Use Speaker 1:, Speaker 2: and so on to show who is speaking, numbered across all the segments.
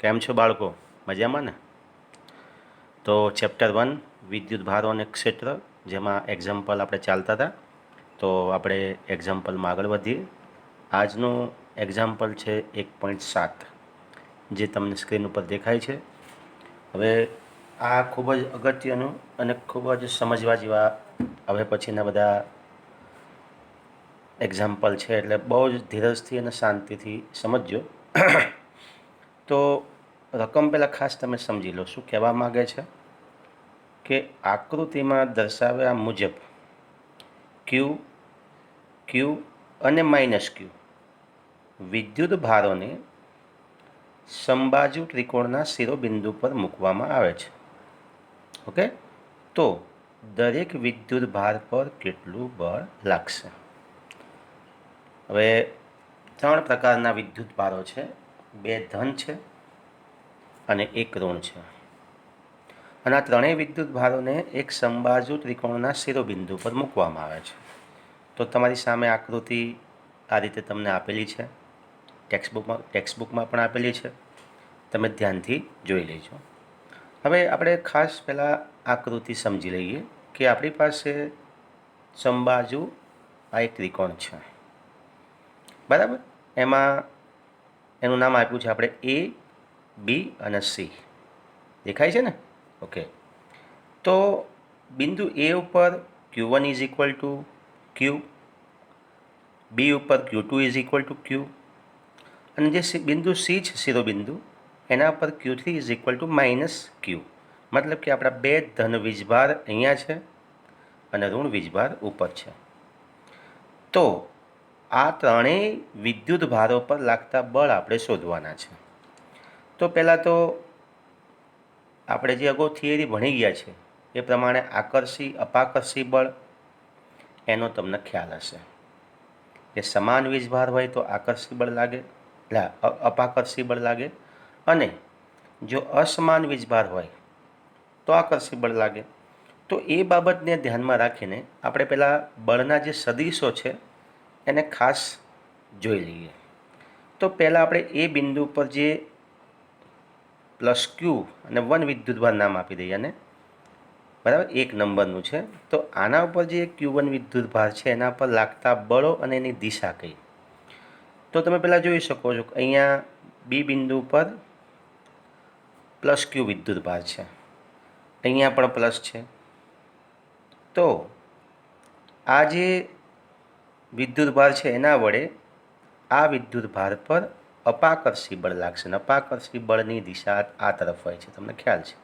Speaker 1: કેમ છો બાળકો? મજામાં ને? તો ચેપ્ટર 1 વિદ્યુત ભારો અને ક્ષેત્ર, જેમાં એક્ઝામ્પલ આપણે ચાલતા હતા. તો આપણે એક્ઝામ્પલમાં આગળ વધીએ. આજનું એક્ઝામ્પલ છે 1.7, જે તમને સ્ક્રીન ઉપર દેખાય છે. હવે આ ખૂબ જ અગત્યનું અને ખૂબ જ સમજવા જેવા હવે પછીના બધા એક્ઝામ્પલ છે, એટલે બહુ જ ધીરજથી અને શાંતિથી સમજજો. તો રકમ પહેલાં ખાસ તમે સમજી લો શું કહેવા માગે છે કે આકૃતિમાં દર્શાવ્યા મુજબ ક્યુ અને -ક્યુ વિદ્યુત ભારોને સમબાજુ ત્રિકોણના શિરોબિંદુ પર મૂકવામાં આવે છે. ઓકે, તો દરેક વિદ્યુત ભાર પર કેટલું બળ લાગશે? હવે 3 પ્રકારના વિદ્યુત ભારો છે, 2 ધન છે અને 1 ઋણ છે. અને આ ત્રણેય વિદ્યુત ભારોને એક સમબાજુ ત્રિકોણના શિરોબિંદુ પર મૂકવામાં આવે છે. તો તમારી સામે આકૃતિ આ રીતે તમને આપેલી છે, ટેક્સ્ટબુકમાં પણ આપેલી છે. તમે ધ્યાનથી જોઈ લેજો. હવે આપણે ખાસ પહેલાં આકૃતિ સમજી લઈએ કે આપણી પાસે સમબાજુ આ એક ત્રિકોણ છે, બરાબર. એમાં એનું નામ આપ્યું છે આપણે A, B અને C. દેખાય છે ને? ઓકે, તો બિંદુ A ઉપર Q1 is equal two Q, B ઉપર Q2 is equal two Q, અને જે બિંદુ C છે શિરોબિંદુ, એના પર Q3 is equal two -Q. મતલબ કે આપણા 2 ધન વીજભાર અહીંયા છે અને ઋણ વીજભાર ઉપર છે. તો આ ત્રણેય વિદ્યુત ભારો પર લાગતા બળ આપણે શોધવાના છે. તો પહેલાં તો આપણે જે અગાઉ થિયરી ભણી ગયા છે એ પ્રમાણે આકર્ષી અપાકર્ષી બળ એનો તમને ખ્યાલ હશે કે સમાન વીજભાર હોય તો આકર્ષી બળ લાગે, અપાકર્ષી બળ લાગે, અને જો અસમાન વીજભાર હોય તો આકર્ષી બળ લાગે. તો એ બાબતને ધ્યાનમાં રાખીને આપણે પહેલાં બળના જે સદિશો છે એને ખાસ જોઈ લઈએ. તો પહેલાં આપણે એ બિંદુ પર જે +Q અને 1 વિદ્યુતભાર નામ આપી દઈએ અને બરાબર 1 નંબરનું છે. તો આના ઉપર જે Q1 વિદ્યુતભાર છે એના પર લાગતા બળો અને એની દિશા કઈ, તો તમે પહેલાં જોઈ શકો છો કે અહીંયા B બિંદુ પર +Q વિદ્યુતભાર છે, અહીંયા પણ પ્લસ છે. તો આ જે વિદ્યુતભાર છે એના વડે આ વિદ્યુતભાર પર અપાકર્ષી બળ લાગશે, અને અપાકર્ષી બળની દિશા આ તરફ હોય છે, તમને ખ્યાલ છે,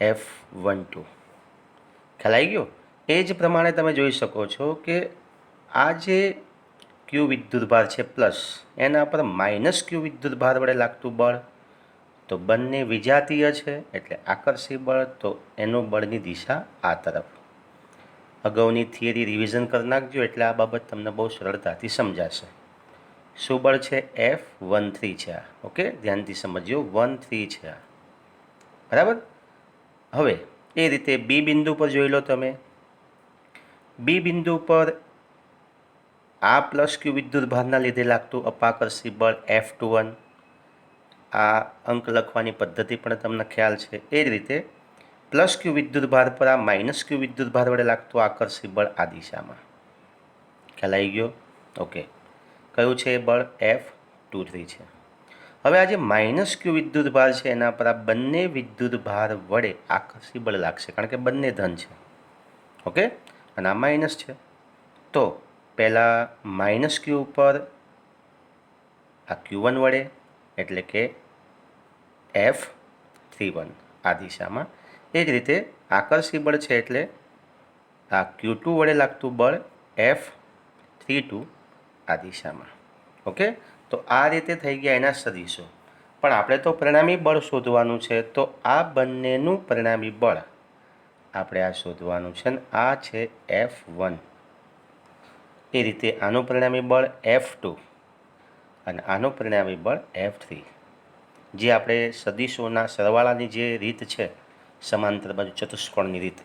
Speaker 1: F12. ખ્યાલ આવી ગયો? એ જ પ્રમાણે તમે જોઈ શકો છો કે આ જે Q વિદ્યુતભાર છે પ્લસ, એના પર -Q વિદ્યુતભાર વડે લાગતું બળ, તો બંને વિજાતીય છે એટલે આકર્ષી બળ, તો એનું બળની દિશા આ તરફ. અગાઉની થિયરી રિવિઝન કરી નાખજો એટલે આ બાબત તમને બહુ સરળતાથી સમજાશે. શું બળ છે? F13 છે આ. ઓકે, ધ્યાનથી સમજજો, 13 છે આ, બરાબર. હવે એ રીતે B બિંદુ પર જોઈ લો તમે. B બિંદુ પર આ +Q વિદ્યુતભારના લીધે લાગતું અપાકર્ષી બળ F21. આ અંક લખવાની પદ્ધતિ પણ તમને ખ્યાલ છે. એ જ રીતે +Q વિદ્યુતભાર પર આ -Q વિદ્યુતભાર વડે લાગતું આકર્ષી બળ આ દિશામાં. ખ્યાલ આવી ગયો? ઓકે, કયું છે એ બળ? F23 છે. હવે આ જે -Q વિદ્યુતભાર છે એના પર આ બંને વિદ્યુતભાર વડે આકર્ષી બળ લાગશે, કારણ કે બંને ધન છે. ઓકે, અને આ માઇનસ છે. તો પહેલાં -Q ઉપર આ Q1 વડે, એટલે કે F31 આ દિશામાં. એ જ રીતે આકર્ષી બળ છે એટલે આ Q2 વડે લાગતું બળ F32 આ દિશામાં. ઓકે, તો આ રીતે થઈ ગયા એના સદિશો. પણ આપણે તો પરિણામી બળ શોધવાનું છે, તો આ બંનેનું પરિણામી બળ આપણે આ શોધવાનું છે, ને આ છે F1. એ રીતે આનું પરિણામી બળ F2 અને આનું પરિણામી બળ F3. જે આપણે સદિશોના સરવાળાની જે રીત છે, સમાંતર બાજુ ચતુષ્કોણની રીત,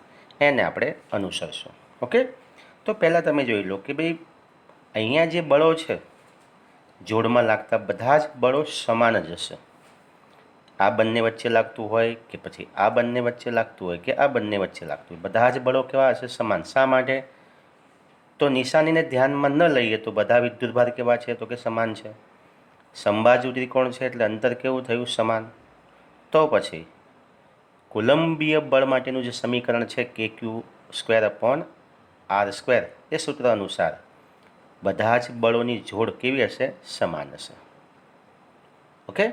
Speaker 1: એને આપણે અનુસરશું. ઓકે, તો પહેલાં તમે જોઈ લો કે ભાઈ અહીંયા જે બળો છે જોડમાં લાગતા બધા જ બળો સમાન જ હશે. આ બંને વચ્ચે લાગતું હોય કે પછી આ બંને વચ્ચે લાગતું હોય કે આ બંને વચ્ચે લાગતું હોય, બધા જ બળો કેવા હશે? સમાન. શા માટે? તો નિશાનીને ધ્યાનમાં ન લઈએ તો બધા વિદ્યુતભાર કેવા છે? તો કે સમાન છે. સમબાજુ ત્રિકોણ છે એટલે અંતર કેવું થયું? સમાન. તો પછી કુલંબીય બળ માટેનું જે સમીકરણ છે kq²/r², એ સૂત્ર અનુસાર બધા જ બળોની જોડ કેવી હશે? સમાન હશે. ઓકે,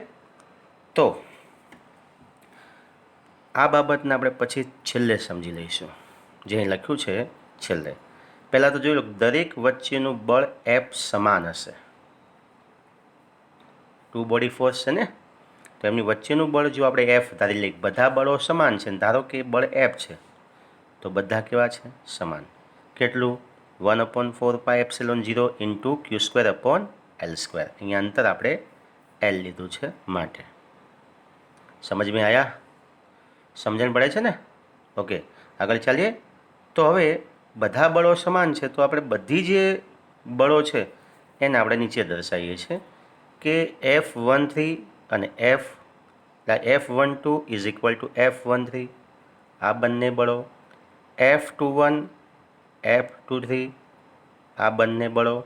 Speaker 1: તો આ બાબતને આપણે પછી છેલ્લે સમજી લઈશું, જે અહીં લખ્યું છે છેલ્લે. પહેલાં તો જોઈ લો, દરેક વચ્ચેનું બળ F સમાન હશે. ટુ બોડી ફોર્સ છે ને, તો એમની વચ્ચેનું બળ જો આપણે F ધારી લઈએ, બધા બળો સમાન છે, ધારો કે બળ F છે, તો બધા કેવા છે? સમાન. કેટલું? 1/4πε0 ઇન્ટુ q²/L². અહીંયા અંતર આપણે L લીધું છે માટે. સમજ મેં આયા? સમજણ પડે છે ને? ઓકે, આગળ ચાલીએ. તો હવે બધા બળો સમાન છે, તો આપણે બધી જે બળો છે એને આપણે નીચે દર્શાવીએ છીએ કે F13 અને F12 is equal two F13, આ બંને બળો, F21 F23 આ બંને બળો,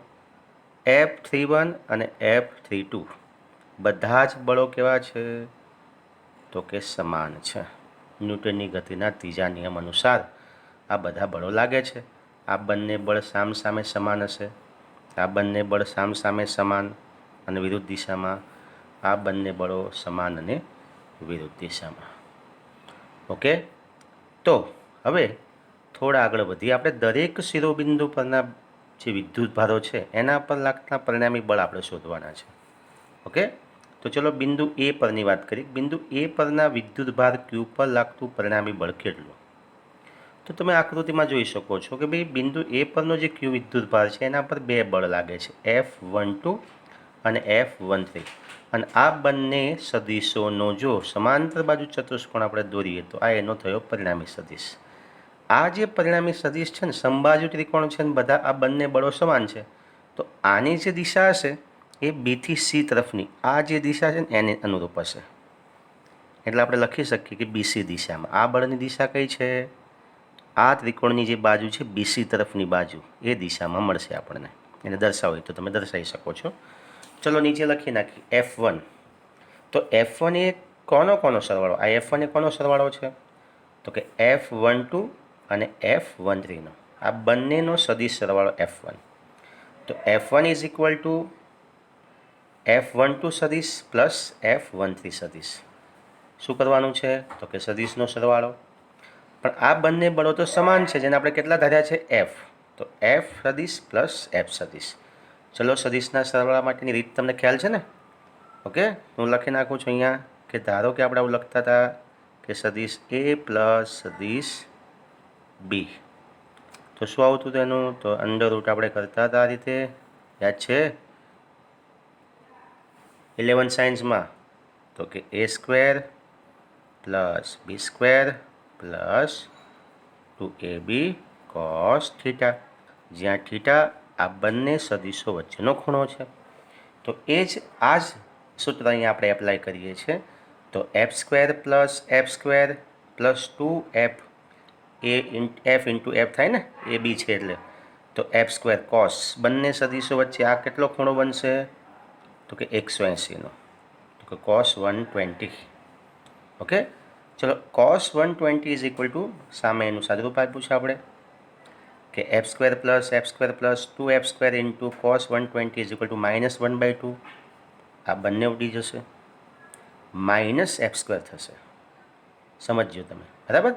Speaker 1: F31 અને F32 બધા જ બળો કેવા છે? તો કે સમાન છે. ન્યૂટનની ગતિના ત્રીજા નિયમ અનુસાર આ બધા બળો લાગે છે. આ બંને બળ સામસામે સમાન હશે, આ બંને બળ સામસામે સમાન અને વિરુદ્ધ દિશામાં, આ બંને બળો સમાન અને વિરુદ્ધ દિશામાં. ઓકે, તો હવે થોડા આગળ વધીએ. આપણે દરેક શિરોબિંદુ પરના જે વિદ્યુતભારો છે એના પર લાગતા પરિણામી બળ આપણે શોધવાના છે. ઓકે, તો ચલો બિંદુ એ પરની વાત કરીએ. બિંદુ એ પરના વિદ્યુતભાર ક્યુ પર લાગતું પરિણામી બળ કેટલું? તો તમે આકૃતિમાં જોઈ શકો છો કે ભાઈ બિંદુ એ પરનો જે ક્યુ વિદ્યુતભાર છે એના પર બે બળ લાગે છે, F12 અને F13. અને આ બંને સદિશોનો જો સમાંતર બાજુ ચતુષ્કોણ આપણે દોરીએ તો આ એનો થયો પરિણામી સદિશ. આ જે પરિણામી સદિશ છે ને, સમબાજુ ત્રિકોણ છે ને, બધા આ બંને બળો સમાન છે, તો આની જે દિશા હશે એ બી થી સી તરફની આ જે દિશા છે ને એને અનુરૂપ હશે. એટલે આપણે લખી શકીએ કે બીસી દિશામાં આ બળની દિશા કઈ છે? આ ત્રિકોણની જે બાજુ છે બીસી તરફની બાજુ, એ દિશામાં મળશે આપણને. એને દર્શાવો તો તમે દર્શાવી શકો છો. ચલો નીચે લખી નાખીએ F1. તો F1 એ કોનો સરવાળો? આ F1 એ કોનો સરવાળો છે? તો કે F12 અને F13નો, આ બંનેનો સદિશ સરવાળો F1. તો F1 is equal two F12 સદિશ પ્લસ F13 સદિશ. શું કરવાનું છે? તો કે સદિશનો સરવાળો. પણ આ બંને બળો તો સમાન છે, જેને આપણે કેટલા ધાર્યા છે? F. તો F સદિશ પ્લસ F સદિશ. ચલો સદિશના સરવાળા માટેની રીત તમને ખ્યાલ છે ને? ઓકે, હું લખી નાખું છું અહીંયા કે ધારો કે આપણે આવું લખતા હતા કે સદિશ A પ્લસ સદિશ B, તો શું આવતું હતું એનું? તો અંડર રૂટ આપણે કરતા હતા આ રીતે, યાદ છે 11 સાયન્સમાં? તો કે A² plus B² plus 2AB cos theta, જ્યાં થીટા આ બંને સદિશો વચ્ચેનો ખૂણો છે. તો આ જ સૂત્ર અહીંયા આપણે એપ્લાય કરીએ છીએ. તો F² plus F² plus 2F, F into F થાય ને, એ બી છે એટલે, તો F² cos, બંને સદિશો વચ્ચે આ કેટલો ખૂણો બનશે? તો કે 180નો, તો કે cos 120. ઓકે, ચલો cos 120 ઇઝ ઇક્વલ ટુ, સામે એનું સાદુરૂપ આપ્યું છે આપણે કે F² plus F² plus 2F² into cos 120 is equal two -1/2. આ બંને ઉડી જશે, માઇનસ F² થશે. સમજજો તમે, બરાબર?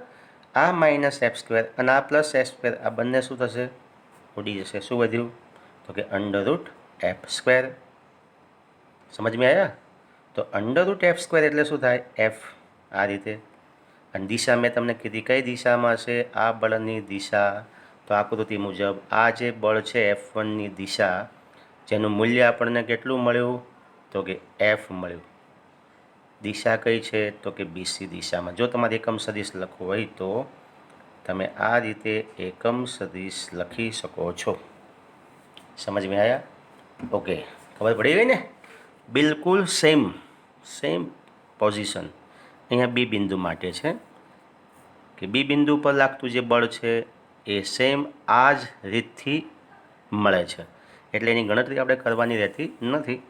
Speaker 1: આ માઇનસ F² અને આ પ્લસ F², આ બંને શું થશે? ઉડી જશે. શું વધ્યું? તો કે અંડર રૂટ F². સમજ મેં આવ્યા? તો અંડર રૂટ F² એટલે શું થાય? F. આ રીતે. અને દિશા મેં તમને કીધી કઈ દિશામાં હશે? આ બળની દિશા. તો આકૃતિ મુજબ આ જે બળ છે F1ની દિશા, જેનું મૂલ્ય આપણને કેટલું મળ્યું? તો કે F મળ્યું. દિશા કઈ છે? તો કે બીસી દિશામાં. જો તમારે એકમ સદિશ લખવું હોય તો તમે આ રીતે એકમ સદિશ લખી શકો છો. સમજ મેં આવ્યા? ઓકે, ખબર પડી ગઈ ને? બિલકુલ સેમ પોઝિશન અહીંયા બી બિંદુ માટે છે કે બી બિંદુ પર લાગતું જે બળ છે એ સેમ આ જ રીતથી મળે છે, એટલે એની ગણતરી આપણે કરવાની રહેતી નથી.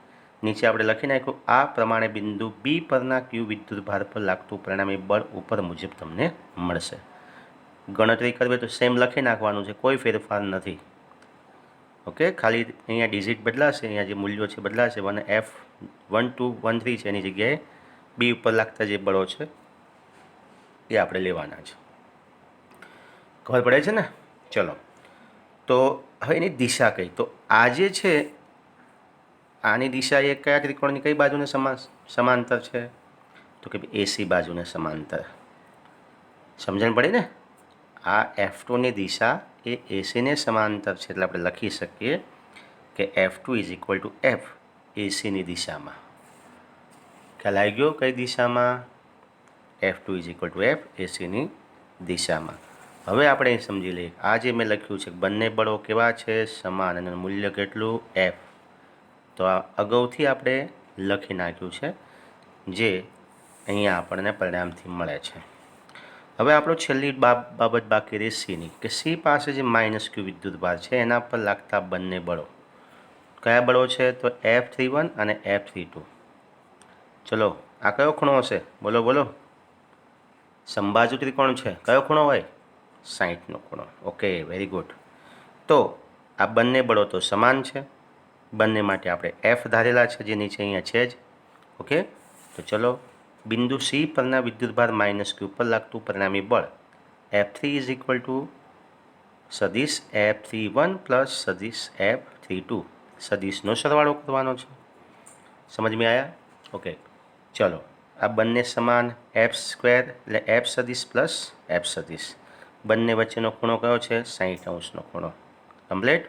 Speaker 1: નીચે આપણે લખી નાખ્યું આ પ્રમાણે બિંદુ બી પરના ક્યુ વિદ્યુત ભાર પર લાગતું પરિણામી બળ ઉપર મુજબ તમને મળશે. ગણતરી કરવી તો સેમ લખી નાખવાનું છે, કોઈ ફેરફાર નથી. ઓકે, ખાલી અહીંયા ડિજિટ બદલાશે, અહીંયા જે મૂલ્યો છે બદલાશે. 1F1213 છે એની જગ્યાએ બી ઉપર લાગતા જે બળો છે એ આપણે લેવાના છે. ખબર પડે છે ને? ચલો, તો હવે એની દિશા કઈ? તો આ જે છે આની દિશા એ કયા ત્રિકોણની કઈ બાજુને સમાંતર છે? તો કે એસી બાજુને સમાંતર. સમજણ પડી ને? આ F2ની દિશા એ એસીને સમાંતર છે, એટલે આપણે લખી શકીએ કે F2 = F એસીની દિશામાં. ખ્યાલ આવી ગયો કઈ દિશામાં? F2 = F એસીની દિશામાં. હવે આપણે સમજી લઈએ આ જે મેં લખ્યું છે બંને બળો કેવા છે? સમાન, અને મૂલ્ય કેટલું? F. તો આ અગાઉથી આપણે લખી નાખ્યું છે, જે અહીંયા આપણને પરિણામથી મળે છે. હવે આપણો છેલ્લી બાબત બાકી રહી સીની, કે સી પાસે જે -q વિદ્યુતભાર છે એના પર લાગતા બંને બળો કયા બળો છે? તો F31 અને F32. ચલો, આ કયો ખૂણો હશે? બોલો બોલો. સમબાજુ ત્રિકોણ છે, કયો ખૂણો હોય? 60નો ખૂણો. Okay, very good. તો આ બંને બળો તો સમાન છે, બંને માટે આપણે F ધારેલા છે, જે નીચે અહીંયા છે જ. ઓકે, તો ચલો, બિંદુ સી પરના વિદ્યુતભાર -q પર લાગતું પરિણામી બળ F3 = સદિશ F31 + સદિશ F32. સદિશનો સરવાળો કરવાનો છે. સમજમાં આવ્યા? ઓકે, ચલો, આ બંને સમાન F² એટલે F સદિશ પ્લસ F સદિશ. બંને વચ્ચેનો ખૂણો કયો છે? 60° ખૂણો. કમ્પ્લીટ?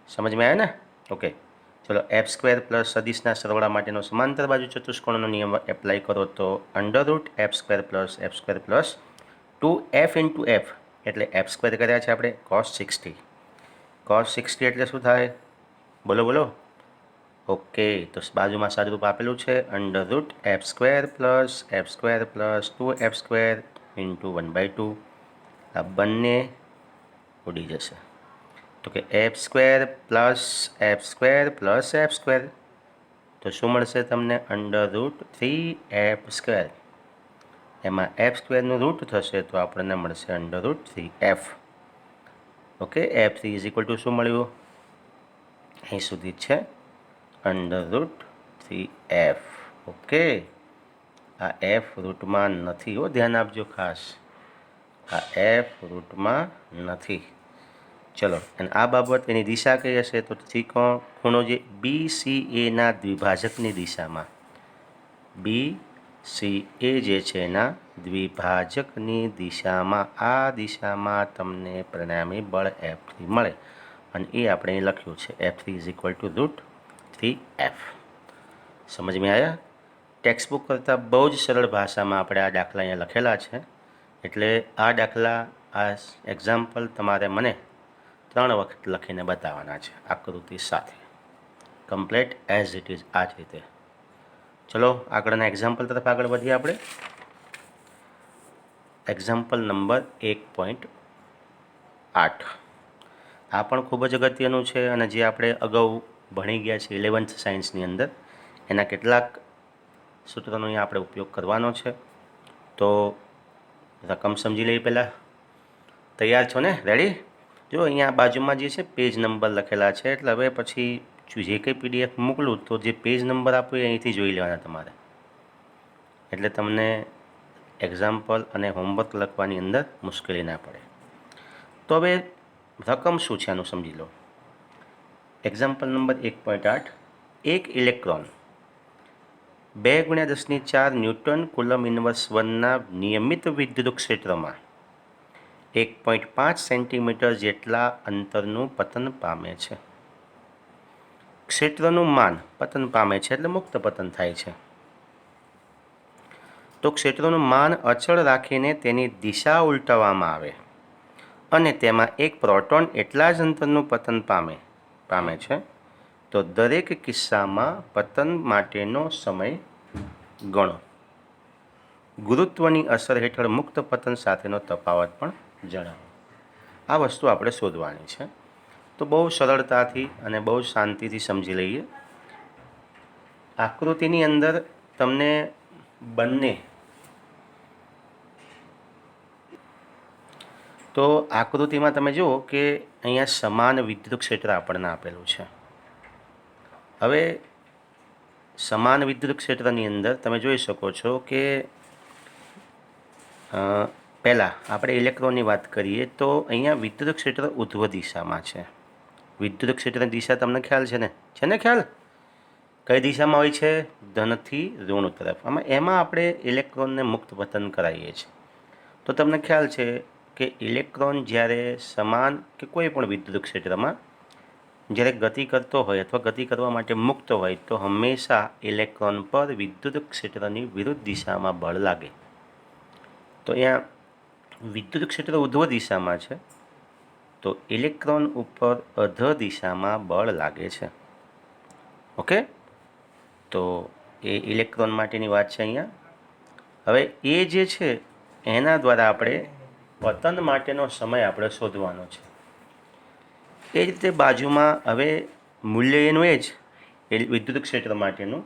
Speaker 1: સમજમાં આવ્યા ને? ઓકે, ચલો, F² પ્લસ સદિશના સરવાળા માટેનો સમાંતર બાજુ ચતુષ્કોણનો નિયમ એપ્લાય કરો તો √F² + F² + 2F × F એટલે F² કર્યા છે આપણે cos 60. cos 60 એટલે શું થાય? બોલો બોલો. ઓકે, તો બાજુમાં સાદુરૂપ આપેલું છે √F² + F² + 2F² × 1/2. આ બંને ઉડી જશે. તો કે F² + F² + F². તો શું મળશે તમને? √3F². એમાં F² નું રૂટ થશે તો આપણને મળશે √3F. ઓકે, F3 = શું મળ્યું? અહીં સુધી છે √3F. ઓકે, આ F રૂટમાં નથી હો, ધ્યાન આપજો ખાસ. આ F રૂટમાં નથી. ચલો, અને આ બાબત એની દિશા કઈ હશે? તો ત્રિકોણ ખૂણો જે BCA ના દ્વિભાજકની દિશામાં, BCA જે છે એના દ્વિભાજકની દિશામાં, આ દિશામાં તમને પરિણામી બળ F3 મળે, અને એ આપણે લખ્યું છે F3 = √3F. સમજમાં આવ્યા? ટેક્સ્ટ બુક કરતાં બહુ જ સરળ ભાષામાં આપણે આ દાખલા અહીંયા લખેલા છે, એટલે આ દાખલા, આ એક્ઝામ્પલ તમારે મને 3 વખત લખીને બતાવવાના છે આકૃતિ સાથે. કમ્પ્લીટ એઝ ઇટ ઇઝ આ જ રીતે. ચલો, આગળના એક્ઝામ્પલ તરફ આગળ વધીએ આપણે. Example number 1.8. આ પણ ખૂબ જ અગત્યનું છે, અને જે આપણે અગાઉ ભણી ગયા છે 11th સાયન્સની અંદર, એના કેટલાક સૂત્રોનો અહીંયા આપણે ઉપયોગ કરવાનો છે. તો રકમ સમજી લઈએ પહેલાં. તૈયાર છો ને? રેડી? જો અહીંયા બાજુમાં જે છે પેજ નંબર લખેલા છે, એટલે હવે પછી જે કંઈ PDF મોકલું તો જે પેજ નંબર આપો એ અહીંથી જોઈ લેવાના તમારે, એટલે તમને એક્ઝામ્પલ અને હોમવર્ક લખવાની અંદર મુશ્કેલી ના પડે. તો હવે રકમ શું છે આનું સમજી લો. Example number 1.8. એક ઇલેક્ટ્રોન 2 × 10⁴ ન્યૂટન કુલમ ઇન્વર્સ 1ના નિયમિત વિદ્યુત ક્ષેત્રમાં 1.5 સેન્ટીમીટર જેટલા અંતરનું પતન પામે છે. ક્ષેત્રનું માન પતન પામે છે એટલે મુક્ત પતન થાય છે. તો ક્ષેત્રનું માન અચળ રાખીને તેની દિશા ઉલટાવવામાં આવે અને તેમાં એક પ્રોટોન એટલા જ અંતરનું પતન પામે છે, તો દરેક કિસ્સામાં પતન માટેનો સમય ગણો. ગુરુત્વની અસર હેઠળ મુક્ત પતન સાથેનો તફાવત પણ જણાવો. આ વસ્તુ આપણે શોધવાની છે. તો બહુ સરળતાથી અને બહુ શાંતિથી સમજી લઈએ. આકૃતિની અંદર તમને બંને, તો આકૃતિમાં તમે જુઓ કે અહીંયા સમાન વિદ્યુત ક્ષેત્ર આપણને આપેલું છે. હવે સમાન વિદ્યુત ક્ષેત્રની અંદર તમે જોઈ શકો છો કે પહેલાં આપણે ઇલેક્ટ્રોનની વાત કરીએ તો અહીંયા વિદ્યુત ક્ષેત્ર ઉધ્વ દિશામાં છે. વિદ્યુત ક્ષેત્રની દિશા તમને ખ્યાલ છે ને ખ્યાલ કઈ દિશામાં હોય છે? ધનથી ઋણ તરફ. એમાં આપણે ઇલેક્ટ્રોનને મુક્ત પતન કરાવીએ છીએ. તો તમને ખ્યાલ છે કે ઇલેક્ટ્રોન જ્યારે સમાન કે કોઈ પણ વિદ્યુત ક્ષેત્રમાં જ્યારે ગતિ કરતો હોય અથવા ગતિ કરવા માટે મુક્ત હોય તો હંમેશા ઇલેક્ટ્રોન પર વિદ્યુત ક્ષેત્રની વિરુદ્ધ દિશામાં બળ લાગે. તો અહીંયા વિદ્યુત ક્ષેત્ર ઉધ્વ દિશામાં છે, તો ઇલેક્ટ્રોન ઉપર અધ્ર દિશામાં બળ લાગે છે. ઓકે, તો એ ઇલેક્ટ્રોન માટેની વાત છે અહીંયા. હવે એ જે છે એના દ્વારા આપણે પતન માટેનો સમય આપણે શોધવાનો છે. એ જ રીતે બાજુમાં હવે મૂલ્ય એનું એ જ વિદ્યુત ક્ષેત્ર માટેનું,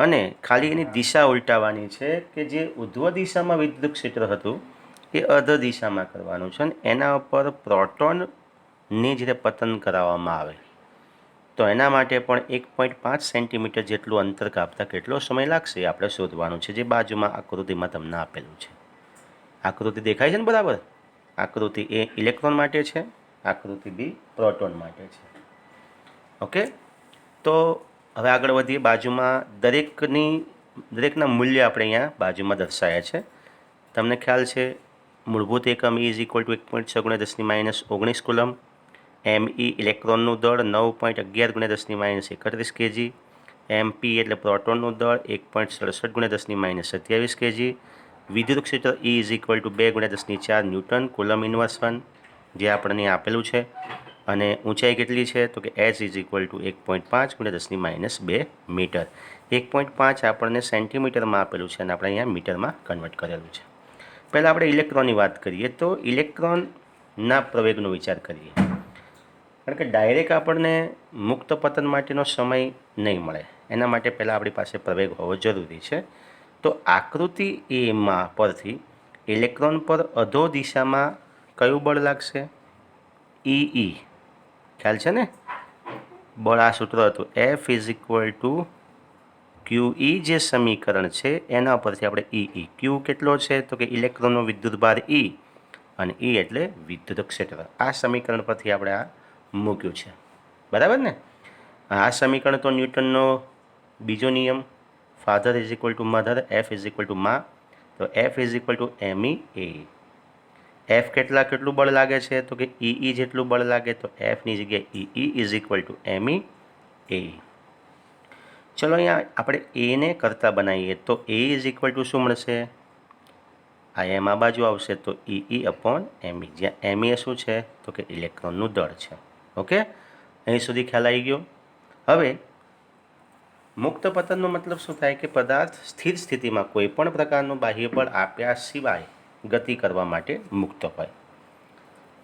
Speaker 1: અને ખાલી એની દિશા ઉલટાવવાની છે કે જે ઉધ્વ દિશામાં વિદ્યુત ક્ષેત્ર હતું એ અધ્ર દિશામાં કરવાનું છે, અને એના ઉપર પ્રોટોનને જ્યારે પતન કરાવવામાં આવે તો એના માટે પણ 1.5 સેન્ટીમીટર જેટલું અંતર કાપતા કેટલો સમય લાગશે એ આપણે શોધવાનું છે, જે બાજુમાં આકૃતિમાં તમને આપેલું છે. આકૃતિ દેખાય છે ને બરાબર? આકૃતિ એ ઇલેક્ટ્રોન માટે છે, આકૃતિ બી પ્રોટોન માટે છે. ઓકે, તો હવે આગળ વધીએ. બાજુમાં દરેકના મૂલ્ય આપણે અહીંયા બાજુમાં દર્શાવ્યા છે. તમને ખ્યાલ છે મૂળભૂત એકમ E = 1.6 × 10−19 કુલમ. ME ઇલેક્ટ્રોનનું દળ 9.11 × 10−31 kg. MP એટલે પ્રોટોનનું દળ 1.67 × 10−27 kg. વિદ્યુત ક્ષેત્ર E = 2 × 10⁴ ન્યૂટન કુલમ ઇન્વર્સ 1, જે આપણને આપેલું છે. અને ઊંચાઈ કેટલી છે? તો કે h = 1.5 × 10−2 મીટર. 1.5 આપણને સેન્ટીમીટરમાં આપેલું છે અને આપણે અહીંયા મીટરમાં કન્વર્ટ કરેલું છે. પહેલાં આપણે ઇલેક્ટ્રોનની વાત કરીએ તો ઇલેક્ટ્રોનના પ્રવેગનો વિચાર કરીએ, કારણ કે ડાયરેક્ટ આપણને મુક્ત પતન માટેનો સમય નહીં મળે. એના માટે પહેલાં આપણી પાસે પ્રવેગ હોવો જરૂરી છે. તો આકૃતિ એમાં પરથી ઇલેક્ટ્રોન પર અધો દિશામાં કયું બળ લાગશે? E. ખ્યાલ છે ને? બળ આ સૂત્ર હતું F = QE, જે સમીકરણ છે એના પરથી આપણે E. Q કેટલો છે? તો કે ઇલેક્ટ્રોનનો વિદ્યુતભાર E, અને E એટલે વિદ્યુત ક્ષેત્ર. આ સમીકરણ પરથી આપણે આ મૂક્યું છે, બરાબર ને? આ સમીકરણ તો ન્યૂટનનો બીજો નિયમ, ફાધર = મધર, F = માં. તો F = MEA. F કેટલું બળ લાગે છે? તો કે E જેટલું બળ લાગે, તો Fની જગ્યાએ E = MEA. ચલો અહીંયા આપણે એને કરતા બનાવીએ તો A = શું મળશે? આ એમ આ બાજુ આવશે તો E/ME, જ્યાં ME શું છે? તો કે ઇલેક્ટ્રોનનું દળ છે. ઓકે, અહીં સુધી ખ્યાલ આવી ગયો? હવે મુક્ત પતનનો મતલબ શું થાય? કે પદાર્થ સ્થિર સ્થિતિમાં કોઈ પણ પ્રકારનું બાહ્ય બળ આપ્યા સિવાય ગતિ કરવા માટે મુક્ત હોય.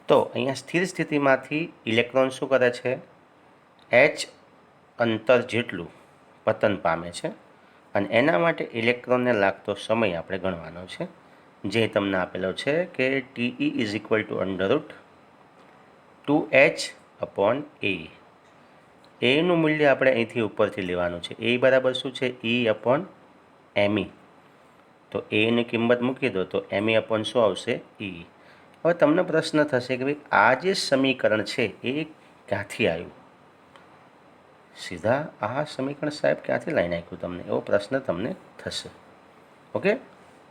Speaker 1: તો અહીંયા સ્થિર સ્થિતિમાંથી ઇલેક્ટ્રોન શું કરે છે? h અંતર જેટલું પતન પામે છે, અને એના માટે ઇલેક્ટ્રોનને લાગતો સમય આપણે ગણવાનો છે, જે તમને આપેલો છે કે TE = √2h/A. એનું મૂલ્ય આપણે અહીંથી ઉપરથી લેવાનું છે. એ બરાબર શું છે? E/ME. તો એની કિંમત મૂકી દો તો ME/ શું આવશે? E. હવે તમને પ્રશ્ન થશે કે ભાઈ આ જે સમીકરણ છે એ ક્યાંથી આવ્યું? સીધા આ સમીકરણ સાહેબ ક્યાંથી લાવી નાખ્યું તમને? એવો પ્રશ્ન તમને થશે. ઓકે,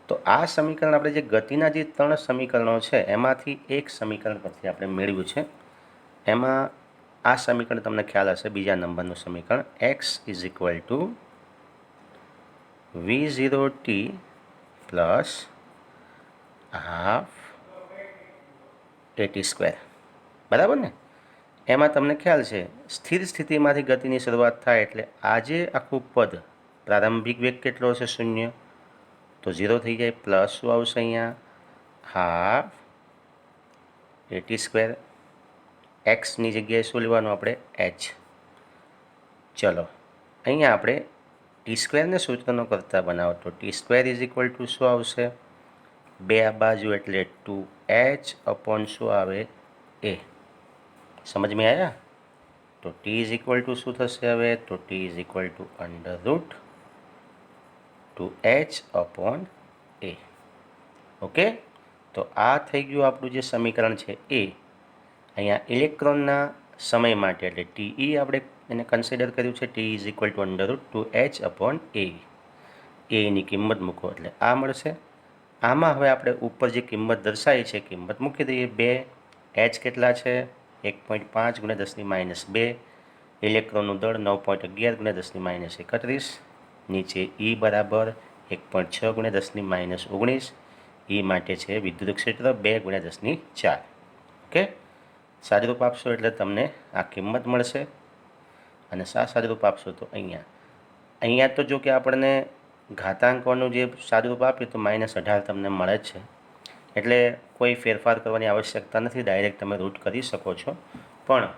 Speaker 1: તો આ સમીકરણ આપણે જે ગતિના જે 3 સમીકરણો છે એમાંથી એક સમીકરણ પરથી આપણે મેળવ્યું છે. એમાં આ સમીકરણ તમને ખ્યાલ હશે, બીજા નંબરનું સમીકરણ, x = V0t + ½ AT². બરાબર ને? એમાં તમને ખ્યાલ છે સ્થિર સ્થિતિમાંથી ગતિની શરૂઆત થાય એટલે આજે આખું પદ પ્રારંભિક વેગ કેટલો હશે? 0. તો 0 થઈ જાય, પ્લસ શું આવશે અહીંયા, હાફ એટી સ્ક્વેર, એક્સની જગ્યાએ શું લેવાનું આપણે, એચ. ચલો અહીંયા આપણે ટી સ્ક્વેરને સૂત્રનો કરતા બનાવો તો T square is equal two શું આવશે, 2 આ બાજુ એટલે 2h અપોન શું આવે, એ. સમજ મેં આવ્યા? તો ટી ઇઝ ઇક્વલ ટુ શું થશે હવે, તો T is equal to √2h upon A. Okay, તો આ થઈ ગયું આપણું જે સમીકરણ છે એ. અહીંયા ઇલેક્ટ્રોનના સમય માટે એટલે ટીઈ આપણે એને કન્સિડર કર્યું છે, T is equal to √2h upon A. એની કિંમત મૂકો એટલે આ મળશે. આમાં હવે આપણે ઉપર જે કિંમત દર્શાવી છે કિંમત મૂકી દઈએ. 2h કેટલા છે, 1.5 × 10⁻². ઇલેક્ટ્રોનનું દળ 9.11 × 10⁻31. નીચે ઈ બરાબર 1.6 × 10⁻19. ઈ માટે છે વિદ્યુત ક્ષેત્ર 2 × 10⁴. ઓકે, સાદુરૂપ આપશો એટલે તમને આ કિંમત મળશે. અને સાદુરૂપ આપશો તો અહીંયા તો જો કે આપણને ઘાતાંકોનું જે સાદુરૂપ આપ્યું તો -18 તમને મળે જ છે, એટલે કોઈ ફેરફાર કરવાની આવશ્યકતા નથી, ડાયરેક્ટ તમે રૂટ કરી શકો છો. પણ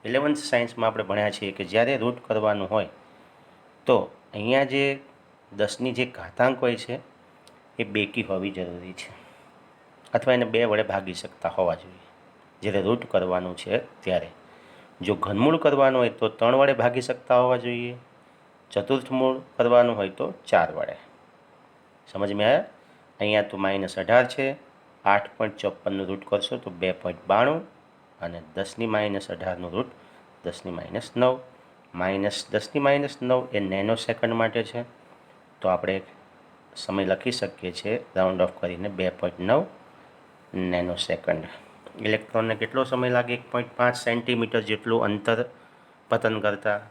Speaker 1: 11th સાયન્સમાં આપણે ભણ્યા છીએ કે જ્યારે રૂટ કરવાનું હોય તો અહીંયા જે 10ની જે ઘાતાંક હોય છે એ બેકી હોવી જરૂરી છે, અથવા એને 2 વડે ભાગી શકતા હોવા જોઈએ જ્યારે રૂટ કરવાનું છે ત્યારે. જો ઘનમૂળ કરવાનું હોય તો 3 વડે ભાગી શકતા હોવા જોઈએ, ચતુર્થ મૂળ કરવાનું હોય તો 4 વડે. સમજ મેં આવ્યા? અહીંયા તો -18 છે, 8.54નું રૂટ કરશો તો 2.92, અને 10⁻18નું રૂટ 10⁻9. -10⁻9 એ નેનો સેકન્ડ માટે છે, તો આપણે સમય લખી શકીએ છીએ રાઉન્ડ ઓફ કરીને 2.9 નેનો સેકન્ડ. ઇલેક્ટ્રોનને કેટલો સમય લાગે, 1.5 સેન્ટીમીટર જેટલું અંતર પતન કરતાં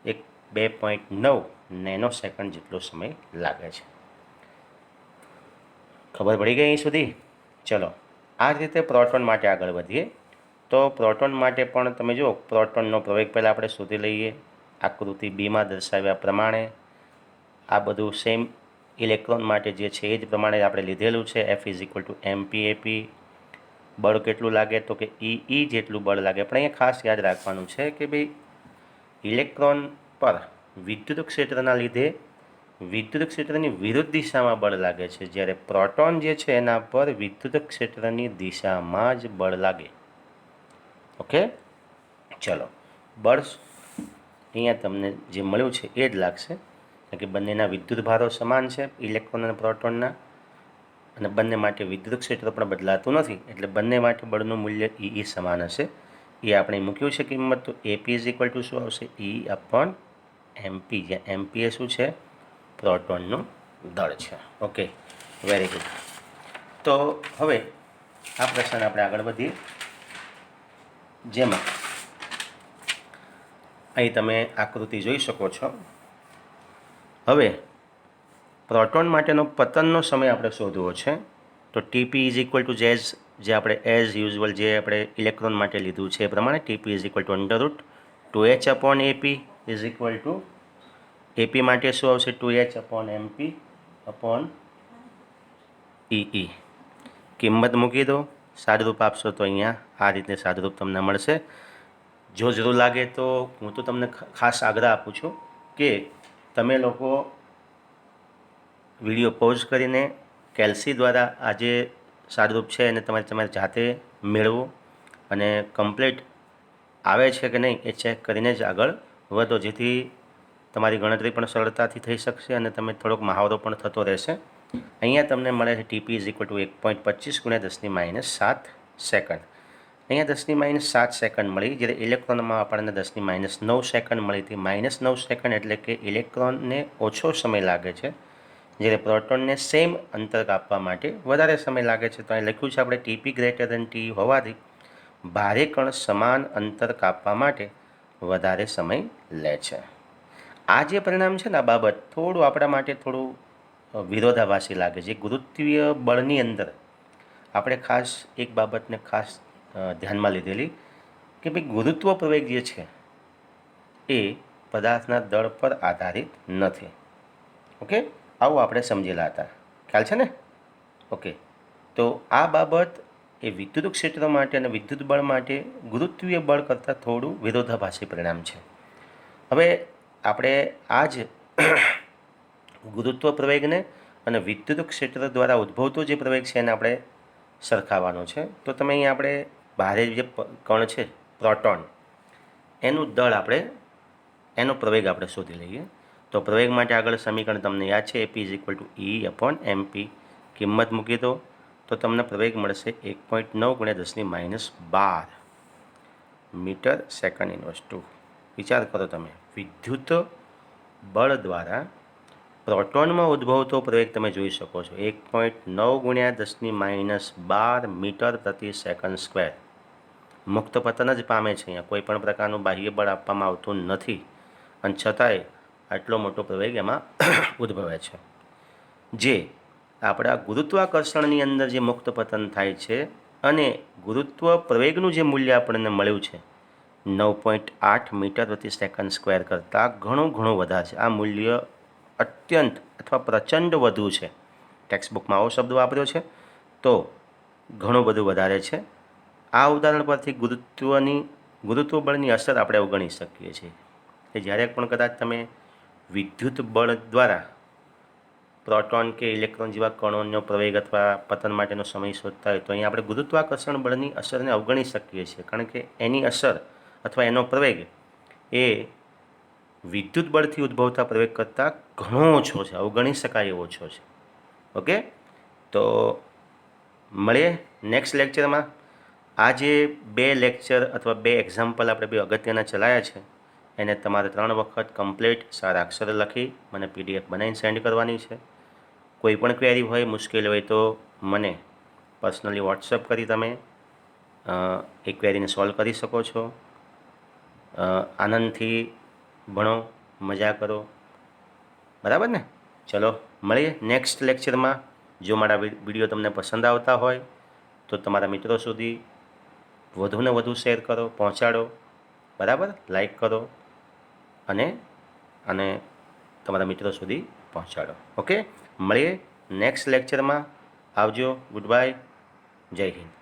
Speaker 1: 2.9 નેનો સેકન્ડ જેટલો સમય લાગે છે. ખબર પડી ગઈ અહીં સુધી? ચલો આ રીતે પ્રોટોન માટે આગળ વધીએ. તો પ્રોટોન માટે પણ તમે જુઓ, પ્રોટોનનો પ્રવેગ પહેલાં આપણે શોધી લઈએ. આકૃતિ બીમાં દર્શાવ્યા પ્રમાણે આ બધું સેમ ઇલેક્ટ્રોન માટે જે છે એ જ પ્રમાણે આપણે લીધેલું છે. F is equal two mp/ap. બળ કેટલું લાગે તો કે ઈ જેટલું બળ લાગે. પણ અહીંયા ખાસ યાદ રાખવાનું છે કે ભાઈ ઇલેક્ટ્રોન પર વિદ્યુત ક્ષેત્રના લીધે વિદ્યુત ક્ષેત્રની વિરુદ્ધ દિશામાં બળ લાગે છે, જ્યારે પ્રોટોન જે છે એના પર વિદ્યુત ક્ષેત્રની દિશામાં જ બળ લાગે. ઓકે, ચલો બળ અહીંયા તમને જે મળ્યું છે એ જ લાગશે, કે બંનેના વિદ્યુત ભારો સમાન છે, ઇલેક્ટ્રોન અને પ્રોટોનના, અને બંને માટે વિદ્યુત ક્ષેત્ર પણ બદલાતું નથી, એટલે બંને માટે બળનું મૂલ્ય ઈ સમાન હશે. એ આપણે મૂક્યું છે કિંમત, તો એપી ઇઝ ઇક્વલ ટુ શું આવશે, ઈ અપોન એમપી, જ્યાં એમપી એ શું છે, પ્રોટોનનું દળ છે. Okay, very good. તો હવે આ પ્રશ્ન આપણે આગળ વધીએ, જેમાં અહીં તમે આકૃતિ જોઈ શકો છો. હવે પ્રોટોન માટેનો પતનનો સમય આપણે શોધવો છે, તો ટીપી ઇઝ ઇક્વલ ટુ જે આપણે એઝ યુઝ્યુઅલ જે આપણે ઇલેક્ટ્રોન માટે લીધું છે એ પ્રમાણે TP is equal to √2h upon AP is equal to AP માટે શું આવશે, 2h અપોન એમપી અપોન ઈ. કિંમત મૂકી દો, સાદુરૂપ આપશો તો અહીંયા આ રીતે સાદુરૂપ તમને મળશે. જો જરૂર લાગે તો હું તો તમને ખાસ આગ્રહ આપું છું કે તમે લોકો વિડીયો પોઝ કરીને કેલ્સી દ્વારા આ જે સાદુરૂપ છે એને તમારે જાતે મેળવો, અને કમ્પ્લીટ આવે છે કે નહીં એ ચેક કરીને જ આગળ વધો, જેથી તમારી ગણતરી પણ સરળતાથી થઈ શકશે અને તમે થોડોક મહાવરો પણ થતો રહેશે. અહીંયા તમને મળે છે TP is equal to 1.25 × 10⁻7 second. અહીંયા 10⁻7 સેકન્ડ મળી, જ્યારે ઇલેક્ટ્રોનમાં આપણને 10⁻9 સેકન્ડ મળી હતી. -9 સેકન્ડ એટલે કે ઇલેક્ટ્રોનને ઓછો સમય લાગે છે, જ્યારે પ્રોટોનને સેમ અંતર કાપવા માટે વધારે સમય લાગે છે. તો અહીં લખ્યું છે આપણે ટીપી ગ્રેટર દેન ટી હોવાથી ભારે કણ સમાન અંતર કાપવા માટે વધારે સમય લે છે. આ જે પરિણામ છે ને, આ બાબત થોડું આપણા માટે થોડું વિરોધાભાસી લાગે છે. ગુરુત્વીય બળની અંદર આપણે ખાસ એક બાબતને ખાસ ધ્યાનમાં લીધેલી કે ભાઈ ગુરુત્વ પ્રવેગ જે છે એ પદાર્થના દળ પર આધારિત નથી. ઓકે, આવું આપણે સમજેલા હતા. ખ્યાલ છે ને? ઓકે, તો આ બાબત એ વિદ્યુત ક્ષેત્ર માટે અને વિદ્યુત બળ માટે ગુરુત્વીય બળ કરતાં થોડું વિરોધાભાસી પરિણામ છે. હવે આપણે આ જ ગુરુત્વ પ્રવેગને અને વિદ્યુત ક્ષેત્ર દ્વારા ઉદ્ભવતો જે પ્રવેગ છે એને આપણે સરખાવવાનો છે. તો તમે અહીંયા આપણે ભારે જે કણ છે પ્રોટોન, એનું દળ આપણે એનો પ્રવેગ આપણે શોધી લઈએ. તો પ્રવેગ માટે આગળ સમીકરણ તમને યાદ છે, AP = E/MP. કિંમત મૂકી દો તો તમને પ્રવેગ મળશે 1.9 × 10⁻12 મીટર સેકન્ડ ઇન્વર્સ 2. વિચાર કરો તમે, વિદ્યુત બળ દ્વારા પ્રોટોનમાં ઉદ્ભવતો પ્રવેગ તમે જોઈ શકો છો 1.9 × 10⁻12 મીટર પ્રતિ સેકન્ડ સ્ક્વેર. મુક્ત પતન જ પામે છે, અહીંયા કોઈ પણ પ્રકારનું બાહ્ય બળ આપવામાં આવતું નથી, અને છતાંય આટલો મોટો પ્રવેગ એમાં ઉદ્ભવે છે. જે આપણા ગુરુત્વાકર્ષણની અંદર જે મુક્ત પતન થાય છે અને ગુરુત્વ પ્રવેગનું જે મૂલ્ય આપણને મળ્યું છે 9.8 મીટર પ્રતિ સેકન્ડ સ્ક્વેર કરતાં ઘણું વધારે છે. આ મૂલ્ય અત્યંત અથવા પ્રચંડ વધુ છે. ટેક્સ્ટબુકમાં આવો શબ્દ વાપર્યો છે, તો ઘણું બધું વધારે છે. આ ઉદાહરણ પરથી ગુરુત્વ બળની અસર આપણે અવગણી શકીએ છીએ કે જ્યારે પણ કદાચ તમે વિદ્યુત બળ દ્વારા પ્રોટોન કે ઇલેક્ટ્રોન જેવા કણોનો પ્રવેગ અથવા પતન માટેનો સમય શોધતા હોય તો અહીંયા આપણે ગુરુત્વાકર્ષણ બળની અસરને અવગણી શકીએ છીએ, કારણ કે એની અસર અથવા એનો પ્રવેગ એ વિદ્યુત બળથી ઉદ્ભવતા પ્રવેગ કરતાં ઘણો ઓછો છે, અવગણી શકાય એવો ઓછો છે. ઓકે, તો મળીએ નેક્સ્ટ લેક્ચરમાં. આ જે 2 લેક્ચર અથવા 2 એક્ઝામ્પલ આપણે 2 અગત્યના ચલાવ્યા છે એને તમારે 3 વખત કમ્પ્લીટ સારા અક્ષરે લખી મને PDF બનાવીને સેન્ડ કરવાની છે. કોઈ પણ ક્વેરી હોય, મુશ્કેલ હોય તો મને પર્સનલી વોટ્સઅપ કરી તમે એ ક્વેરીને સોલ્વ કરી શકો છો. આનંદથી ભણો, મજા કરો, બરાબર ને? ચલો મળીએ નેક્સ્ટ લેક્ચરમાં. જો મારા વિડીયો તમને પસંદ આવતા હોય તો તમારા મિત્રો સુધી વધુને વધુ શેર કરો, પહોંચાડો, બરાબર? લાઈક કરો અને તમારા મિત્રો સુધી પહોંચાડો. ઓકે, મળીએ નેક્સ્ટ લેક્ચરમાં. આવજો. Good bye. જય હિન્દ.